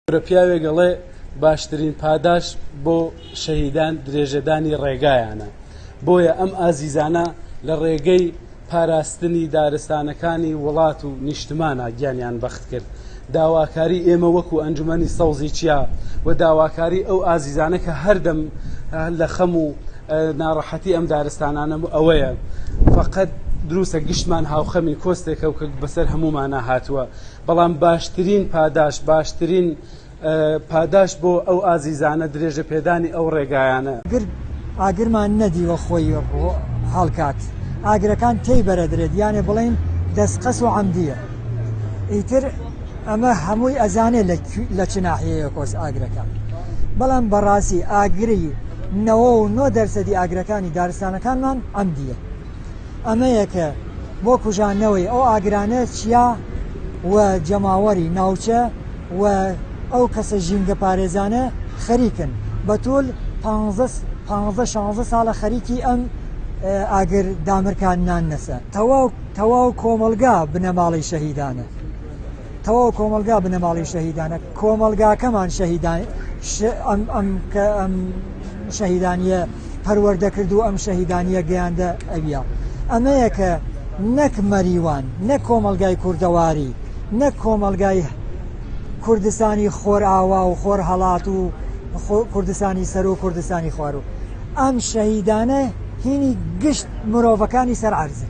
پیاوێک گەڵێ باشترین پاداش بۆ شەهیدان درێژەدانی ڕێگایانە. بۆیە ئەم ئازیزانە لە ڕێگەی پاراستنی دارستانەکانی وڵات و نیشتمانە گیانیان بەخت کرد. داواکاری ئێمە وەکو ئەنجومەنی سەوزی چیا و داواکاری ئەو ئازیزانە کە هەردەم لە خەم و ناڕەحەتی ئەم دارستانانە ئەوەیە فقط دروسە گشتمان هاوخەمی کۆستێکە و کە بەسەر هەمومانە هاتووە. بەڵام باشترین پاداش باشترین پاداش بۆ ئەو ئازیزانە درێژە پێدانی ئەو ڕێگایانە. ئاگرمان نەدیوە خۆی هەڵکات ئاگرەکان تێی بەرەدرێت یانێ بڵێن دەستقەس و عەمدیە. ئیتر ئەمە هەمووی ئەزانێ لە چ ناحیەیە کۆس ئاگرەکان. بەڵام بەڕاستی ئاگری 99% ئاگرەکانی دارستانەکانمان عەمدیە. ئەمەیە کە بۆ کوژانەوەی ئەو ئاگرانە چیا و جەماوەری ناوچە و ئەو کەسە ژینگە پارێزانە خەریکن. بەتۆل 15-16 ساڵە خەریکی ئەم ئاگر دامرکانان نەسە. تەواو کۆمەلگا بنەماڵی شەهیدانە. تەواو کۆمەلگا بنەماڵی شەهیدانە. کۆمەلگاکەمان ئەم شەهیدانیە پەروەردە کرد و ئەم شەهیدانیە گەیاندە ئەویە. ئەمەیە کە نەک مەریوان، نەک کۆمەلگای کوردەواری، نەک کۆمەلگای کوردستانی خۆر ئاوا و خۆر هەڵات و کوردستانی سەر و کوردستانی خوار و ئەم شەهیدانە هینی گشت مرۆڤەکانی سەر عەرزە.